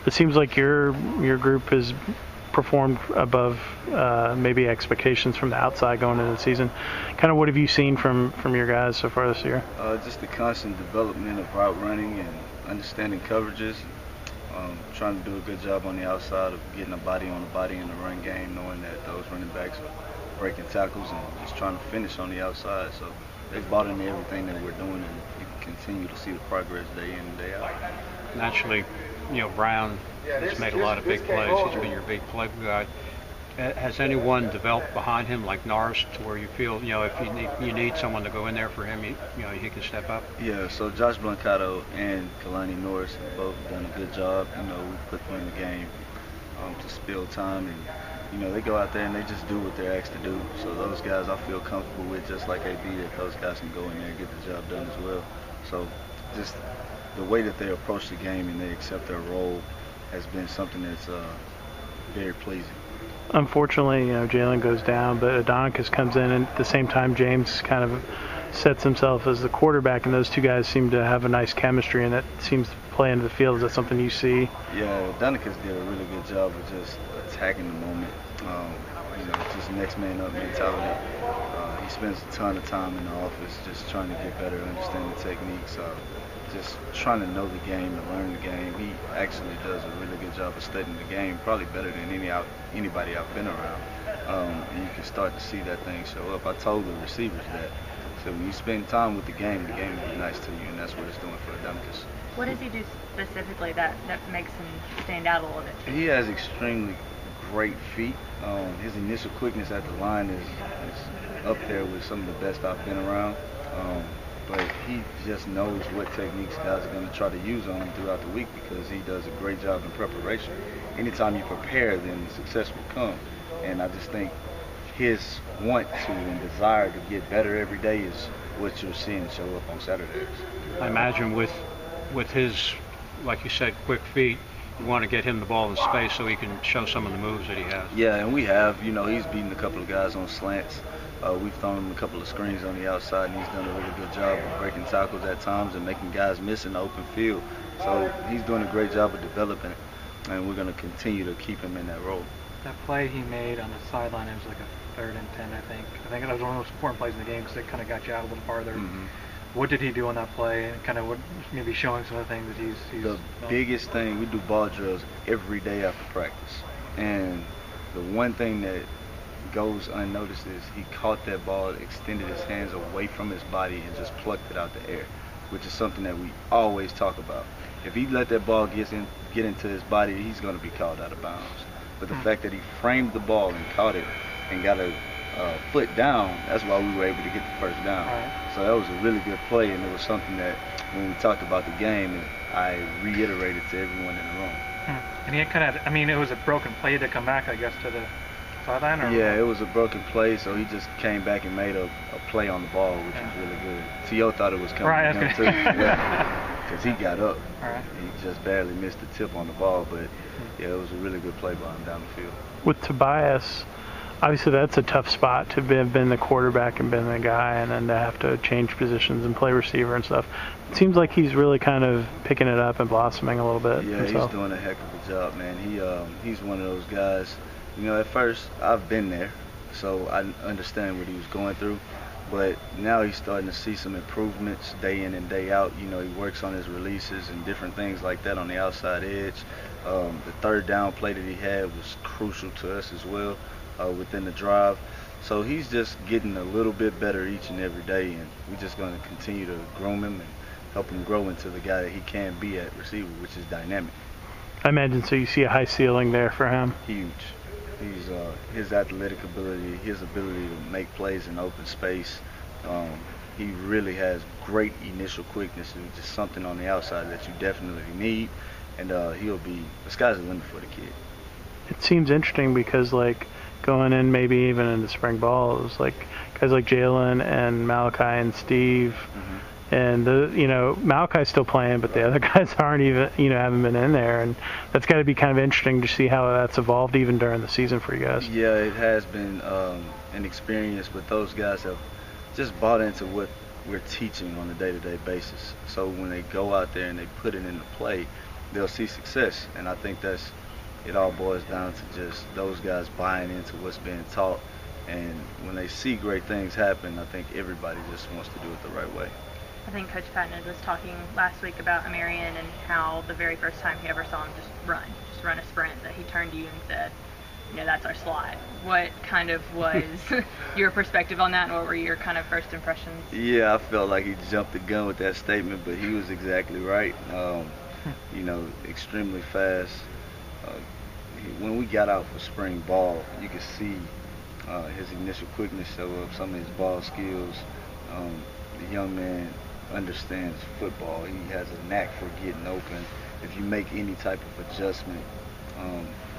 It seems like your group has performed above maybe expectations from the outside going into the season. Kind of what have you seen from your guys so far this year? Just the constant development of route running and understanding coverages. Trying to do a good job on the outside of getting a body on the body in the run game, knowing that those running backs are breaking tackles and just trying to finish on the outside. So they've bought into everything that we're doing, and you can continue to see the progress day in and day out. Naturally, Brown has made a lot of big plays. He's been your big play guy. Has anyone developed behind him, like Norris, to where you feel, if you need someone to go in there for him, he can step up? Yeah, so Josh Blancato and Kalani Norris have both done a good job. We put them in the game to spill time, and they go out there and they just do what they're asked to do. So those guys I feel comfortable with, just like AB, that those guys can go in there and get the job done as well. So just the way that they approach the game and they accept their role has been something that's very pleasing. Unfortunately, Jalen goes down, but Adonicus comes in, and at the same time, James kind of sets himself as the quarterback, and those two guys seem to have a nice chemistry, and that seems to play into the field. Is that something you see? Yeah, Adonicus did a really good job of just attacking the moment. Just next man up mentality. He spends a ton of time in the office just trying to get better, understand the techniques, just trying to know the game and learn the game. He actually does a really good job of studying the game, probably better than anybody I've been around. And you can start to see that thing show up. I told the receivers that. So when you spend time with the game will be nice to you, and that's what it's doing for Adonicus. What does he do specifically that makes him stand out a little bit? He has extremely great feet. His initial quickness at the line is up there with some of the best I've been around. But he just knows what techniques guys are going to try to use on him throughout the week, because he does a great job in preparation. Anytime you prepare, then success will come. And I just think his want to and desire to get better every day is what you're seeing show up on Saturdays. I imagine with his, like you said, quick feet, you want to get him the ball in space so he can show some of the moves that he has. Yeah, and we have. He's beaten a couple of guys on slants. We've thrown him a couple of screens on the outside, and he's done a really good job of breaking tackles at times and making guys miss in the open field. So he's doing a great job of developing it, and we're going to continue to keep him in that role. That play he made on the sideline, it was like a 3rd and 10, I think. I think that was one of the most important plays in the game because it kind of got you out a little farther. Mm-hmm. What did he do on that play, and kind of what maybe showing some of the things that he's the biggest thing, we do ball drills every day after practice, and the one thing that goes unnoticed is he caught that ball, extended his hands away from his body, and just plucked it out the air, which is something that we always talk about. If he let that ball get into his body, he's going to be called out of bounds. But the fact that he framed the ball and caught it and got a foot down, that's why we were able to get the first down. Right. So that was a really good play, and it was something that when we talked about the game, I reiterated to everyone in the room. And he kind of, it was a broken play to come back, I guess, to the sideline? Yeah, it was a broken play, so he just came back and made a play on the ball, which was really good. T.O. thought it was coming to him, too. Because he got up. Right. He just barely missed the tip on the ball, but yeah, it was a really good play by him down the field. With Tobias, obviously that's a tough spot to have been the quarterback and been the guy, and then to have to change positions and play receiver and stuff. It seems like he's really kind of picking it up and blossoming a little bit. Yeah, himself. He's doing a heck of a job, man. He's one of those guys. At first I've been there, so I understand what he was going through. But now he's starting to see some improvements day in and day out. He works on his releases and different things like that on the outside edge. The 3rd down play that he had was crucial to us as well within the drive. So he's just getting a little bit better each and every day, and we're just going to continue to groom him and help him grow into the guy that he can be at receiver, which is dynamic. I imagine so. You see a high ceiling there for him. Huge. His athletic ability, his ability to make plays in open space. He really has great initial quickness, and just something on the outside that you definitely need. And the sky's the limit for the kid. It seems interesting because, like, going in maybe even into spring ball, it was like guys like Jalen and Malachi and Steve. Mm-hmm. And Malachi's still playing, but the other guys aren't even, haven't been in there, and that's got to be kind of interesting to see how that's evolved even during the season for you guys. Yeah, it has been an experience, but those guys have just bought into what we're teaching on a day-to-day basis. So when they go out there and they put it into play, they'll see success. And I think it all boils down to just those guys buying into what's being taught. And when they see great things happen, I think everybody just wants to do it the right way. I think Coach Patton was talking last week about Amarian and how the very first time he ever saw him just run a sprint, that he turned to you and said, that's our slot. What kind of was your perspective on that, and what were your kind of first impressions? Yeah, I felt like he jumped the gun with that statement, but he was exactly right. Extremely fast. When we got out for spring ball, you could see his initial quickness show up, some of his ball skills. The young man understands football. He has a knack for getting open. If you make any type of adjustment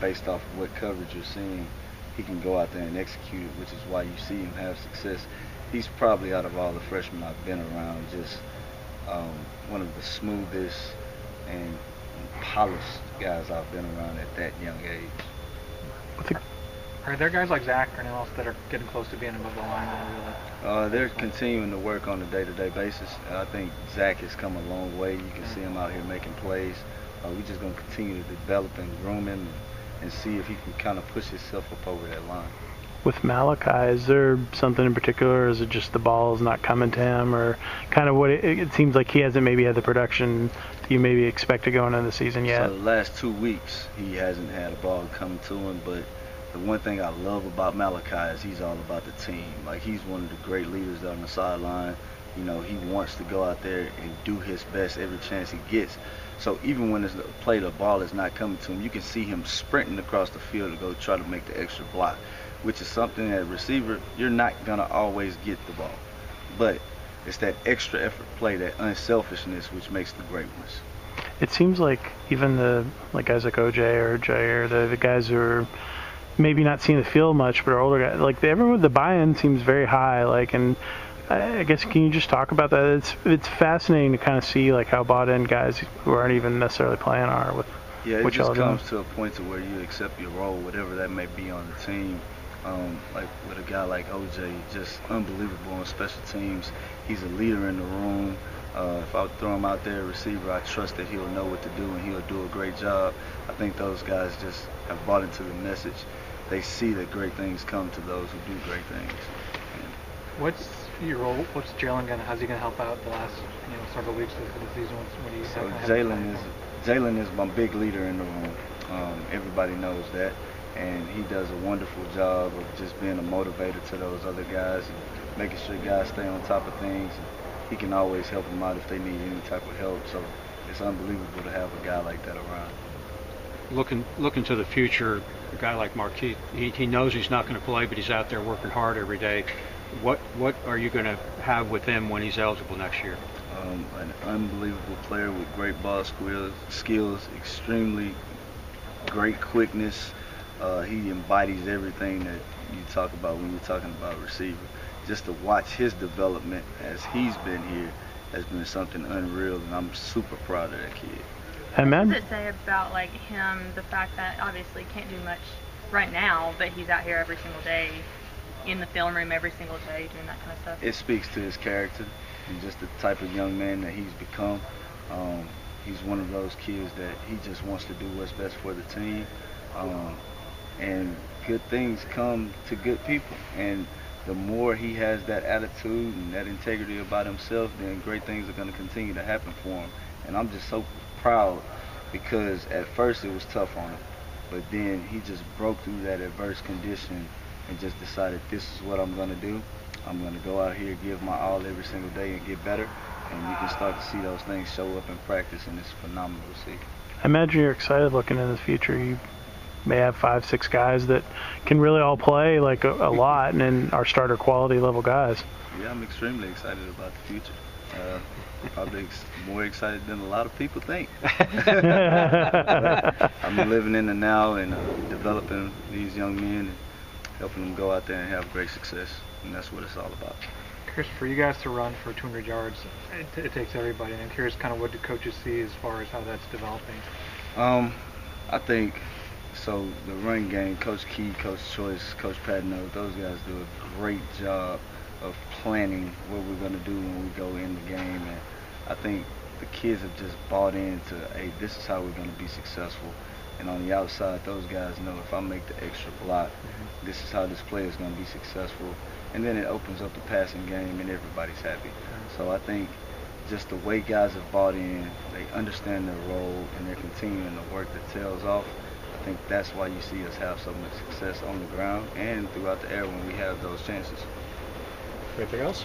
based off of what coverage you're seeing, he can go out there and execute it, which is why you see him have success. He's probably, out of all the freshmen I've been around, just one of the smoothest and polished guys I've been around at that young age. Are there guys like Zach or anyone else that are getting close to being above the line? They're continuing to work on a day-to-day basis. I think Zach has come a long way. You can see him out here making plays. We're just going to continue to develop and groom him and see if he can kind of push himself up over that line. With Malachi, is there something in particular, or is it just the ball is not coming to him, or kind of what it seems like he hasn't maybe had the production that you maybe expected going into the season yet? So the last 2 weeks, he hasn't had a ball coming to him, but the one thing I love about Malachi is he's all about the team. Like, he's one of the great leaders on the sideline. He wants to go out there and do his best every chance he gets. So even when it's play, the ball is not coming to him, you can see him sprinting across the field to go try to make the extra block, which is something that receiver, you're not going to always get the ball. But it's that extra effort play, that unselfishness, which makes the great ones. It seems like even the guys like OJ or Jair, the guys who are maybe not seeing the field much, but are older guys, everyone, the buy-in seems very high. And I guess, can you just talk about that? It's fascinating to kind of see how bought in guys who aren't even necessarily playing are with. Yeah, it just comes to a point to where you accept your role, whatever that may be on the team. Like with a guy like OJ, just unbelievable on special teams. He's a leader in the room. If I throw him out there, a receiver, I trust that he'll know what to do and he'll do a great job. I think those guys just have bought into the message. They see that great things come to those who do great things. What's your role? What's Jalen how's he gonna help out the last several weeks of the season? Jalen is my big leader in the room. Everybody knows that, and he does a wonderful job of just being a motivator to those other guys and making sure guys stay on top of things. And he can always help them out if they need any type of help. So it's unbelievable to have a guy like that around. Looking to the future, a guy like Marquise, he knows he's not going to play, but he's out there working hard every day. What are you going to have with him when he's eligible next year? An unbelievable player with great ball skills, extremely great quickness. He embodies everything that you talk about when you're talking about receiver. Just to watch his development as he's been here has been something unreal, and I'm super proud of that kid. And what does it say about him, the fact that obviously he can't do much right now, but he's out here every single day, in the film room every single day, doing that kind of stuff? It speaks to his character and just the type of young man that he's become. He's one of those kids that he just wants to do what's best for the team. And good things come to good people. And the more he has that attitude and that integrity about himself, then great things are going to continue to happen for him. And I'm just so proud, because at first it was tough on him, but then he just broke through that adverse condition and just decided, this is what I'm going to do. I'm going to go out here, give my all every single day and get better. And you can start to see those things show up in practice, and it's phenomenal to see. I imagine you're excited looking into the future. You may have 5-6 guys that can really all play a lot and are starter quality level guys. Yeah, I'm extremely excited about the future. Probably more excited than a lot of people think. I'm living in the now and developing these young men and helping them go out there and have great success, and that's what it's all about. Chris, for you guys to run for 200 yards, it takes everybody, and I'm curious kind of what do coaches see as far as how that's developing? I think, so the run game, Coach Key, Coach Choice, Coach Patton, those guys do a great job of planning what we're going to do when we go in the game. And I think the kids have just bought into, hey, this is how we're going to be successful. And on the outside, those guys know if I make the extra block, this is how this player is going to be successful. And then it opens up the passing game, and everybody's happy. So I think just the way guys have bought in, they understand their role, and they're continuing to work the tails off. I think that's why you see us have so much success on the ground and throughout the air when we have those chances. Anything else?